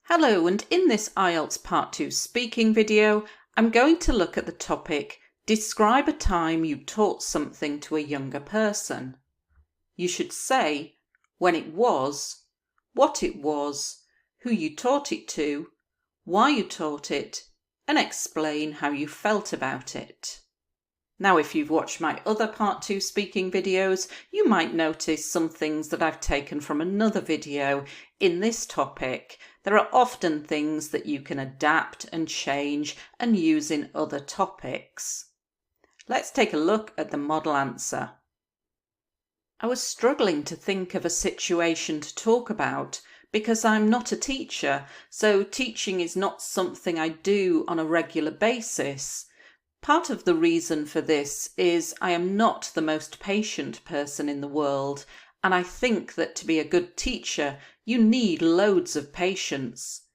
Hello, and in this IELTS Part 2 speaking video, I'm going to look at the topic, describe a time you taught something to a younger person. You should say when it was, what it was, who you taught it to, why you taught it, and explain how you felt about it. Now, if you've watched my other Part 2 speaking videos, you might notice some things that I've taken from another video in this topic. There are often things that you can adapt and change and use in other topics. Let's take a look at the model answer. I was struggling to think of a situation to talk about because I'm not a teacher, so teaching is not something I do on a regular basis. Part of the reason for this is I am not the most patient person in the world, and I think that to be a good teacher, you need loads of patience.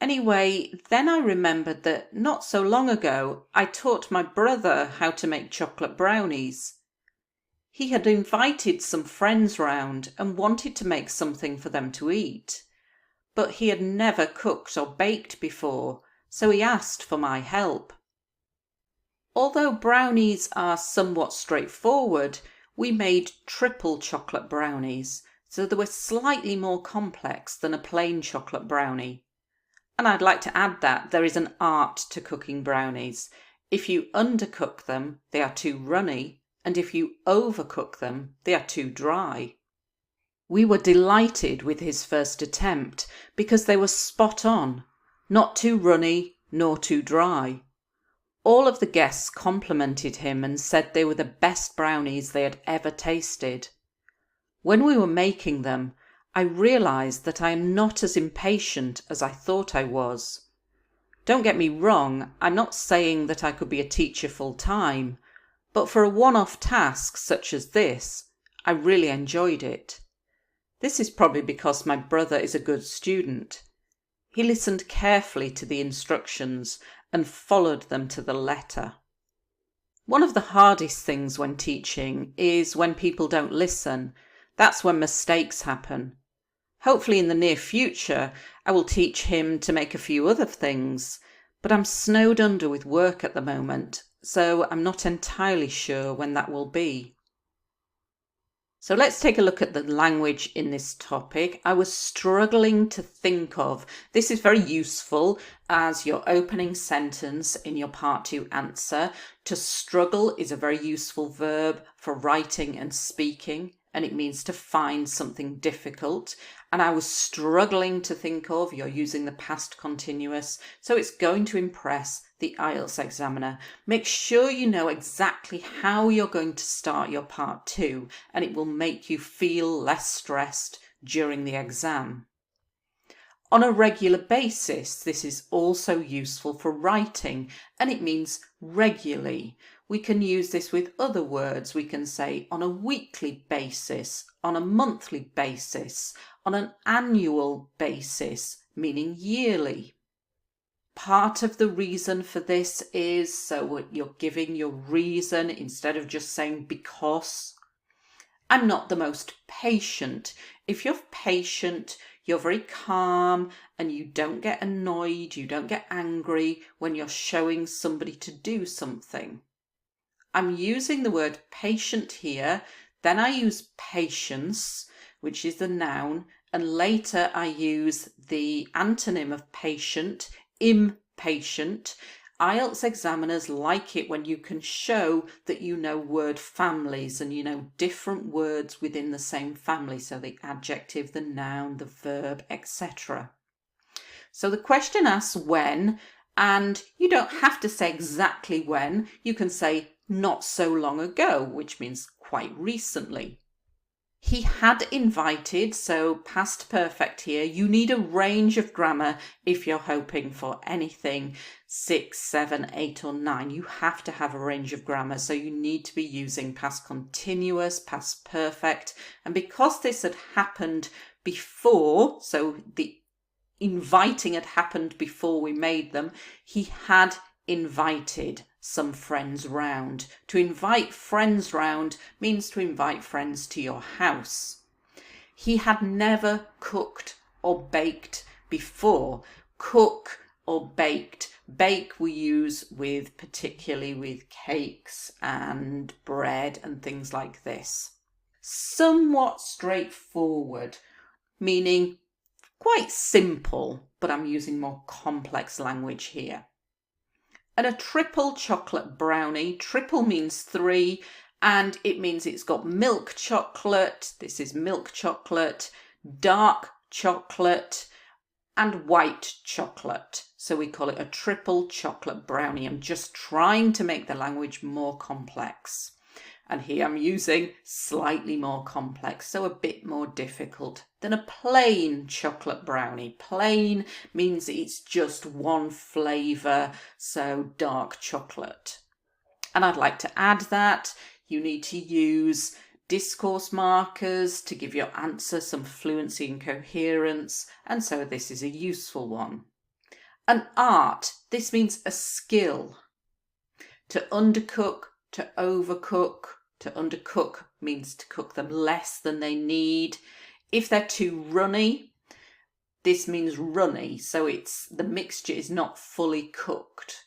Anyway, then I remembered that not so long ago, I taught my brother how to make chocolate brownies. He had invited some friends round and wanted to make something for them to eat, but he had never cooked or baked before, so he asked for my help. Although brownies are somewhat straightforward, we made triple chocolate brownies, so they were slightly more complex than a plain chocolate brownie. And I'd like to add that there is an art to cooking brownies. If you undercook them, they are too runny, and if you overcook them, they are too dry. We were delighted with his first attempt because they were spot on, not too runny nor too dry. All of the guests complimented him and said they were the best brownies they had ever tasted. When we were making them, I realised that I am not as impatient as I thought I was. Don't get me wrong, I'm not saying that I could be a teacher full time, but for a one-off task such as this, I really enjoyed it. This is probably because my brother is a good student. He listened carefully to the instructions and followed them to the letter. One of the hardest things when teaching is when people don't listen. That's when mistakes happen. Hopefully in the near future, I will teach him to make a few other things, but I'm snowed under with work at the moment, so I'm not entirely sure when that will be. So let's take a look at the language in this topic. I was struggling to think of. This is very useful as your opening sentence in your Part 2 answer. To struggle is a very useful verb for writing and speaking, and it means to find something difficult. And I was struggling to think of, you're using the past continuous, so it's going to impress the IELTS examiner. Make sure you know exactly how you're going to start your Part 2, and it will make you feel less stressed during the exam. On a regular basis, this is also useful for writing, and it means regularly. We can use this with other words. We can say on a weekly basis, on a monthly basis, on an annual basis, meaning yearly. Part of the reason for this is so you're giving your reason instead of just saying because. I'm not the most patient. If you're patient, you're very calm and you don't get annoyed, you don't get angry when you're showing somebody to do something. I'm using the word patient here, then I use patience, which is the noun, and later I use the antonym of patient, impatient. IELTS examiners like it when you can show that you know word families and you know different words within the same family, so the adjective, the noun, the verb, etc. So the question asks when, and you don't have to say exactly when. You can say not so long ago, which means quite recently. He had invited, so past perfect here. You need a range of grammar if you're hoping for anything 6, 7, 8 or 9. You have to have a range of grammar, so you need to be using past continuous, past perfect. And because this had happened before, so the inviting had happened before we made them, he had invited some friends round. To invite friends round means to invite friends to your house. He had never cooked or baked before. Cook or baked. Bake we use particularly with cakes and bread and things like this. Somewhat straightforward, meaning quite simple, but I'm using more complex language here. And a triple chocolate brownie. Triple means 3, and it means it's got milk chocolate. This is milk chocolate, dark chocolate, and white chocolate. So we call it a triple chocolate brownie. I'm just trying to make the language more complex. And here I'm using slightly more complex, so a bit more difficult than a plain chocolate brownie. Plain means it's just one flavour, so dark chocolate. And I'd like to add that you need to use discourse markers to give your answer some fluency and coherence, and so this is a useful one. An art, this means a skill. To undercook, to overcook. To undercook means to cook them less than they need. If they're too runny, this means runny, so the mixture is not fully cooked.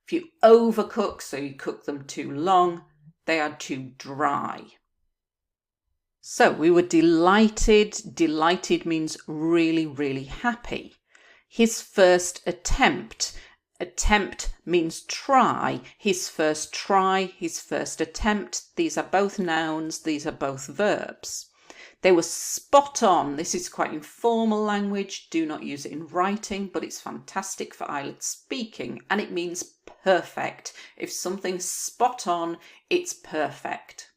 If you overcook, so you cook them too long, they are too dry. So we were delighted. Delighted means really, really happy. His first attempt. Attempt means try. His first try, his first attempt. These are both nouns, these are both verbs. They were spot on. This is quite informal language. Do not use it in writing, but it's fantastic for IELTS speaking, and it means perfect. If something's spot on, it's perfect.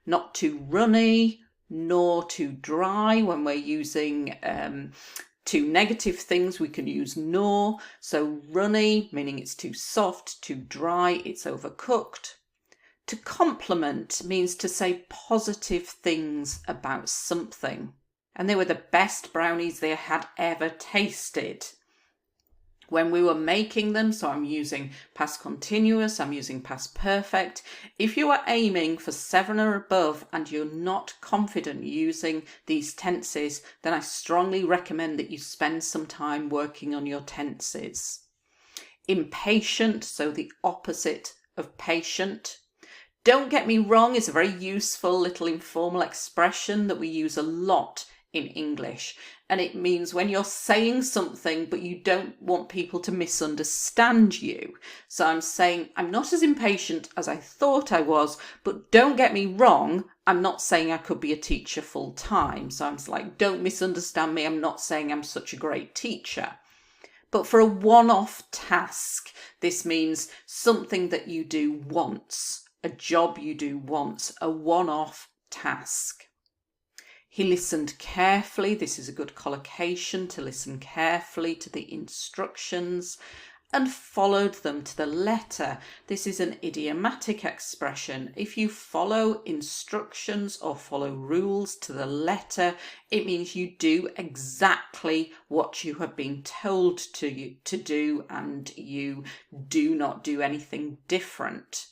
Not too runny, nor too dry. When we're using two negative things, we can use nor. So runny, meaning it's too soft, too dry, it's overcooked. To compliment means to say positive things about something. And they were the best brownies they had ever tasted. When we were making them, so I'm using past continuous, I'm using past perfect. If you are aiming for 7 or above and you're not confident using these tenses, then I strongly recommend that you spend some time working on your tenses. Impatient, so the opposite of patient. Don't get me wrong, is a very useful little informal expression that we use a lot in English, and it means when you're saying something but you don't want people to misunderstand you. So I'm saying I'm not as impatient as I thought I was, but don't get me wrong, I'm not saying I could be a teacher full time. So I'm like, don't misunderstand me, I'm not saying I'm such a great teacher. But for a one-off task, this means something that you do once, a job you do once, a one-off task. He listened carefully. This is a good collocation, to listen carefully to the instructions, and followed them to the letter. This is an idiomatic expression. If you follow instructions or follow rules to the letter, it means you do exactly what you have been told to do, and you do not do anything different.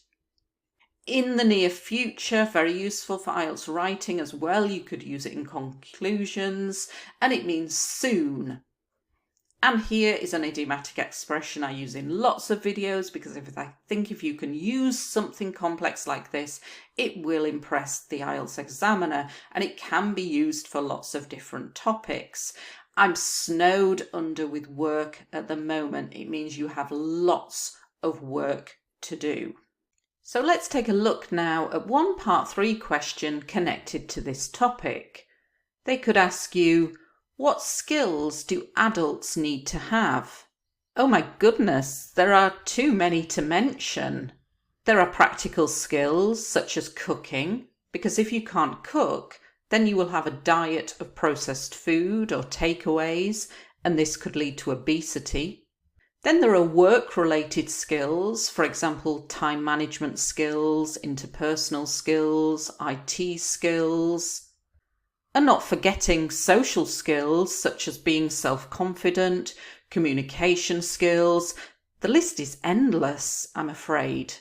In the near future, very useful for IELTS writing as well. You could use it in conclusions, and it means soon. And here is an idiomatic expression I use in lots of videos, because I think if you can use something complex like this, it will impress the IELTS examiner, and it can be used for lots of different topics. I'm snowed under with work at the moment. It means you have lots of work to do. So let's take a look now at one part 3 question connected to this topic. They could ask you, what skills do adults need to have? Oh my goodness, there are too many to mention. There are practical skills such as cooking, because if you can't cook, then you will have a diet of processed food or takeaways, and this could lead to obesity. Then there are work-related skills, for example, time management skills, interpersonal skills, IT skills. And not forgetting social skills, such as being self-confident, communication skills. The list is endless, I'm afraid.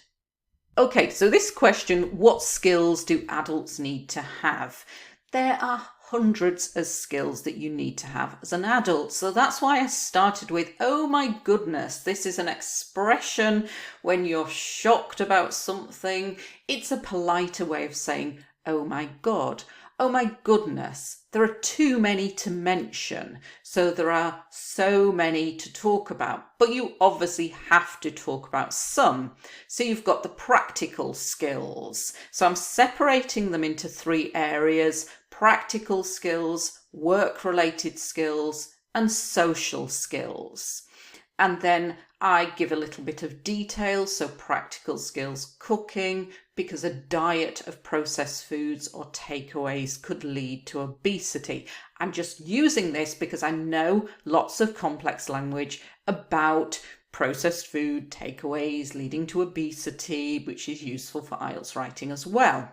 Okay, so this question, what skills do adults need to have? There are hundreds of skills that you need to have as an adult. So that's why I started with, oh my goodness, this is an expression when you're shocked about something. It's a politer way of saying, oh my God. Oh my goodness, there are too many to mention, so there are so many to talk about, but you obviously have to talk about some. So you've got the practical skills. So I'm separating them into 3 areas: practical skills, work-related skills, and social skills. And then I give a little bit of detail, so practical skills, cooking, because a diet of processed foods or takeaways could lead to obesity. I'm just using this because I know lots of complex language about processed food, takeaways leading to obesity, which is useful for IELTS writing as well.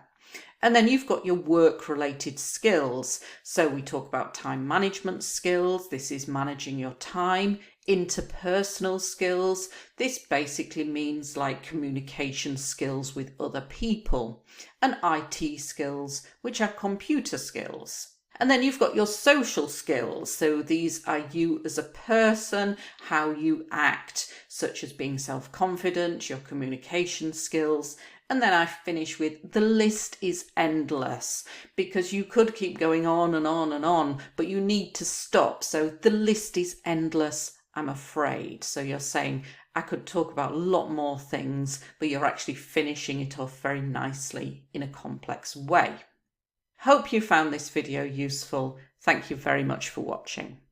And then you've got your work-related skills. So we talk about time management skills. This is managing your time. Interpersonal skills. This basically means like communication skills with other people. And IT skills, which are computer skills. And then you've got your social skills. So these are you as a person, how you act, such as being self-confident, your communication skills. And then I finish with the list is endless, because you could keep going on and on and on, but you need to stop. So the list is endless, I'm afraid. So you're saying I could talk about a lot more things, but you're actually finishing it off very nicely in a complex way. Hope you found this video useful. Thank you very much for watching.